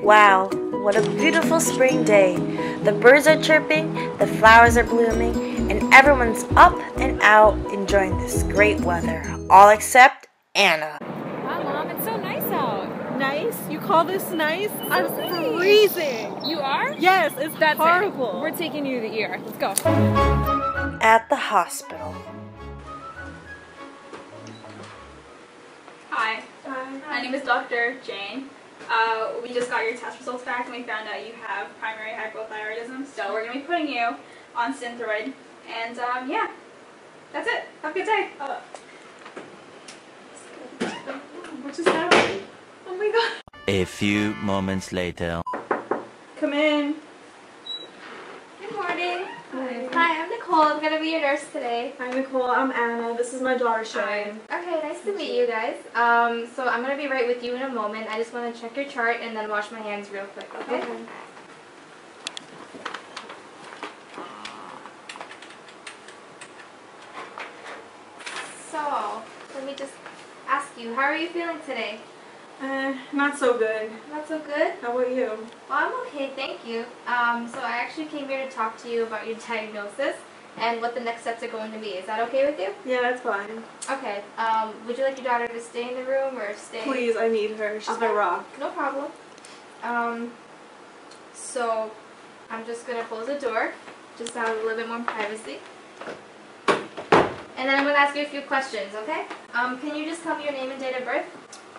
Wow, what a beautiful spring day. The birds are chirping, the flowers are blooming, and everyone's up and out enjoying this great weather, all except Anna. Wow, Mom, it's so nice out. Nice? You call this nice? So I'm nice. freezing. You are? Yes, it's That's horrible. it. We're taking you to the ER. Let's go. At the hospital. Hi. My name is Dr. Jane. We just got your test results back and we found out you have primary hypothyroidism, so we're going to be putting you on Synthroid. And yeah, that's it. Have a good day. What just happened? Oh my god. A few moments later. Come in. Good morning. Hi, I'm Nicole. I'm going to be your nurse today. Hi Nicole, I'm Anna. This is my daughter Sharon. Okay, nice to meet you guys. So I'm going to be right with you in a moment. I just want to check your chart and then wash my hands real quick, okay? So, let me just ask you, how are you feeling today? Not so good. Not so good? How about you? Well, I'm okay, thank you. So I actually came here to talk to you about your diagnosis and what the next steps are going to be. Is that okay with you? Yeah, that's fine. Okay. Would you like your daughter to stay in the room or stay? Please, I need her. She's my rock. No problem. So I'm just going to close the door just to have a little bit more privacy. And then I'm going to ask you a few questions, okay? Can you just tell me your name and date of birth?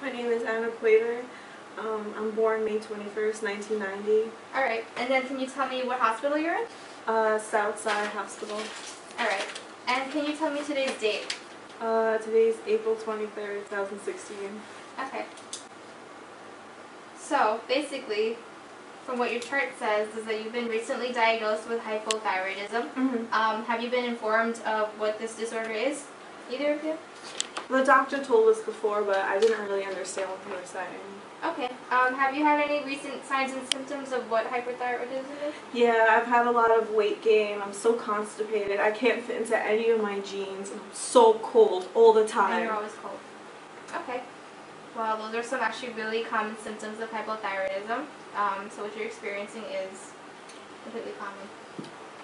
My name is Anna Quaver. I'm born May 21st, 1990. Alright. And then can you tell me what hospital you're in? Southside Hospital. Alright. And can you tell me today's date? Today's April 23rd, 2016. Okay. So, basically, from what your chart says, is that you've been recently diagnosed with hypothyroidism. Mm-hmm. Have you been informed of what this disorder is? Either of you? The doctor told us before, but I didn't really understand what they were saying. Okay. Have you had any recent signs and symptoms of what hyperthyroidism is? Yeah, I've had a lot of weight gain. I'm so constipated. I can't fit into any of my jeans. I'm so cold all the time. And you're always cold. Okay. Well, those are some actually really common symptoms of hypothyroidism. So what you're experiencing is completely common.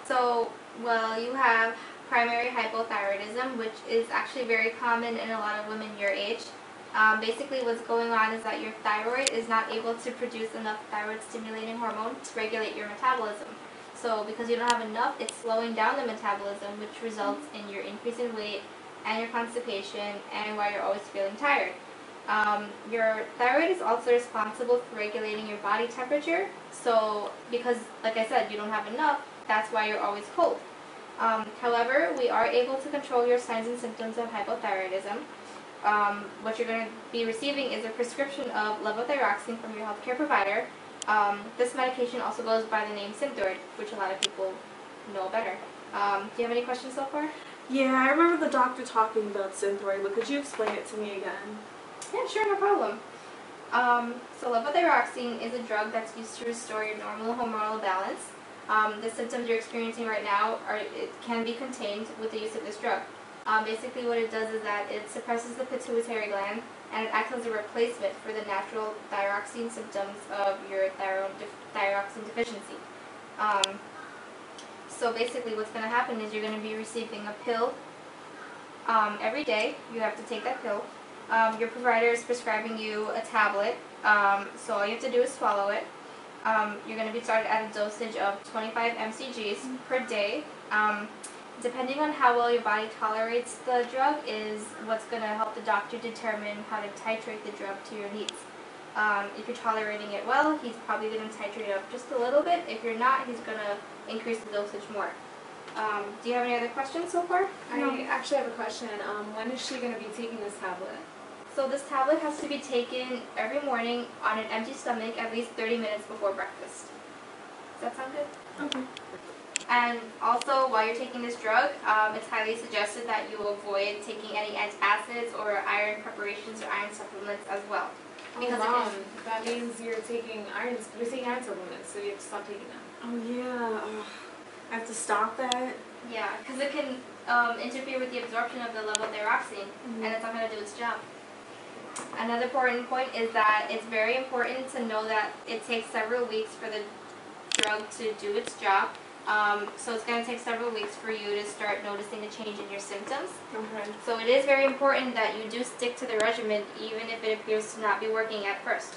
So, well, you have primary hypothyroidism, which is actually very common in a lot of women your age. Basically what's going on is that your thyroid is not able to produce enough thyroid-stimulating hormone to regulate your metabolism. So because you don't have enough, it's slowing down the metabolism, which results in your increase in weight and your constipation and why you're always feeling tired. Your thyroid is also responsible for regulating your body temperature. So because, like I said, you don't have enough, that's why you're always cold. However, we are able to control your signs and symptoms of hypothyroidism. What you're going to be receiving is a prescription of levothyroxine from your healthcare provider. This medication also goes by the name Synthroid, which a lot of people know better. Do you have any questions so far? Yeah, I remember the doctor talking about Synthroid, but could you explain it to me again? Yeah, sure, no problem. So levothyroxine is a drug that's used to restore your normal hormonal balance. The symptoms you're experiencing right now can be contained with the use of this drug. Basically what it does is that it suppresses the pituitary gland and it acts as a replacement for the natural thyroxine symptoms of your thyroxine deficiency. So basically what's going to happen is you're going to be receiving a pill every day. You have to take that pill. Your provider is prescribing you a tablet, so all you have to do is swallow it. You're going to be started at a dosage of 25 mcgs per day. Depending on how well your body tolerates the drug is what's going to help the doctor determine how to titrate the drug to your needs. If you're tolerating it well, he's probably going to titrate it up just a little bit. If you're not, he's going to increase the dosage more. Do you have any other questions so far? I actually have a question. When is she going to be taking this tablet? So this tablet has to be taken every morning on an empty stomach at least 30 minutes before breakfast. Does that sound good? Okay. And also, while you're taking this drug, it's highly suggested that you avoid taking any antacids or iron preparations or iron supplements as well. Because that means you're taking iron supplements, so you have to stop taking them. Oh yeah. I have to stop that? Yeah, because it can interfere with the absorption of the levothyroxine, and it's not going to do its job. Another important point is that it's very important to know that it takes several weeks for the drug to do its job. So it's going to take several weeks for you to start noticing a change in your symptoms. Okay. So it is very important that you do stick to the regimen even if it appears to not be working at first.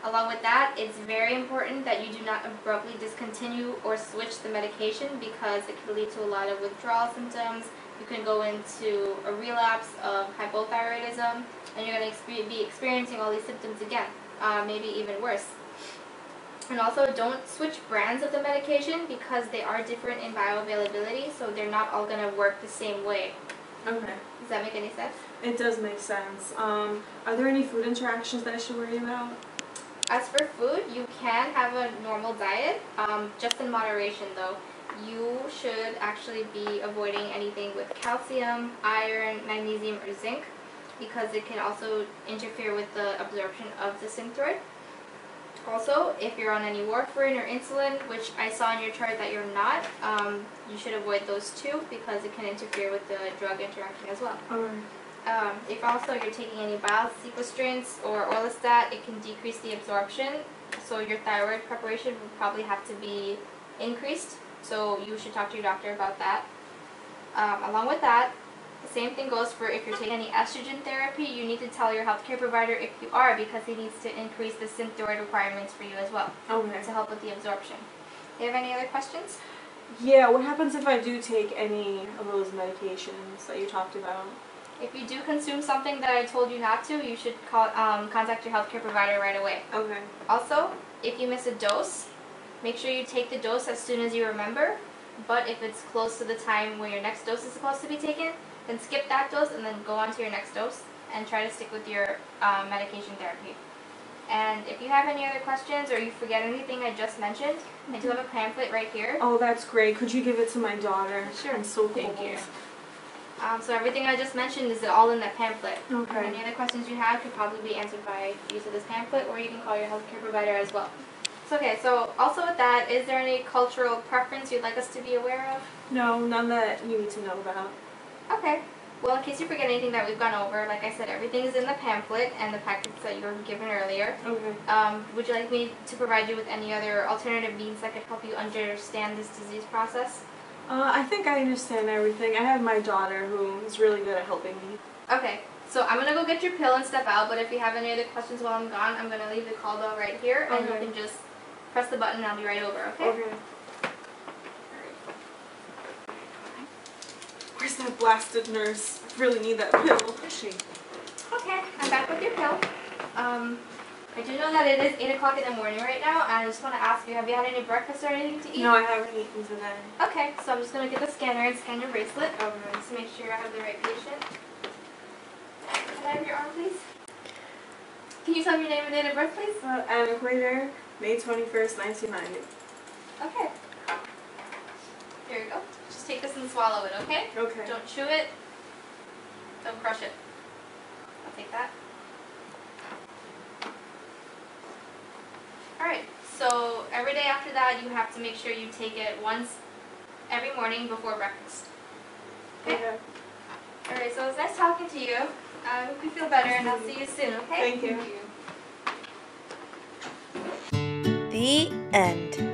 Along with that, it's very important that you do not abruptly discontinue or switch the medication because it can lead to a lot of withdrawal symptoms. You can go into a relapse of hypothyroidism and you're going to be experiencing all these symptoms again, maybe even worse. And also, don't switch brands of the medication because they are different in bioavailability, so they're not all going to work the same way. Okay. Does that make any sense? It does make sense. Are there any food interactions that I should worry about? As for food, you can have a normal diet, just in moderation though. You should actually be avoiding anything with calcium, iron, magnesium, or zinc because it can also interfere with the absorption of the synthroid. Also, if you're on any warfarin or insulin, which I saw in your chart that you're not, you should avoid those too because it can interfere with the drug interaction as well. If also you're taking any bile sequestrants or orlistat, it can decrease the absorption, so your thyroid preparation will probably have to be increased, so you should talk to your doctor about that. Along with that, the same thing goes for if you're taking any estrogen therapy, you need to tell your healthcare provider if you are because he needs to increase the synthroid requirements for you as well to help with the absorption. Do you have any other questions? Yeah, what happens if I do take any of those medications that you talked about? If you do consume something that I told you not to, you should contact your healthcare provider right away. Okay. Also, if you miss a dose, make sure you take the dose as soon as you remember, but if it's close to the time when your next dose is supposed to be taken, then skip that dose and then go on to your next dose and try to stick with your medication therapy. And if you have any other questions or you forget anything I just mentioned, I do have a pamphlet right here. Oh, that's great. Could you give it to my daughter? Sure. I'm so cold. Thank you. So everything I just mentioned is all in that pamphlet. Okay. Any other questions you have could probably be answered by use of this pamphlet, or you can call your healthcare provider as well. So, okay, so also with that, is there any cultural preference you'd like us to be aware of? No, none that you need to know about. Okay. Well, in case you forget anything that we've gone over, like I said, everything is in the pamphlet and the packets that you were given earlier. Okay. Would you like me to provide you with any other alternative means that could help you understand this disease process? I think I understand everything. I have my daughter who is really good at helping me. Okay, so I'm going to go get your pill and step out, but if you have any other questions while I'm gone, I'm going to leave the call bell right here, and you can just press the button and I'll be right over, okay? Okay. Where's that blasted nurse? I really need that pill. Where's she? Okay, I'm back with your pill. I do know that it is 8 o'clock in the morning right now, and I just want to ask you, have you had any breakfast or anything to eat? No, I haven't eaten today. Okay, so I'm just going to get the scanner and scan your bracelet. Okay. Just to make sure I have the right patient. Can I have your arm, please? Can you tell me your name and date of birth, please? Anna Quater, May 21st, 1990. Okay. Here you go. Just take this and swallow it, okay? Okay. Don't chew it. Don't crush it. I'll take that. Alright, so every day after that you have to make sure you take it once every morning before breakfast. Okay? Alright, so it was nice talking to you. I hope you feel better and I'll see you soon, okay? Thank you. The end.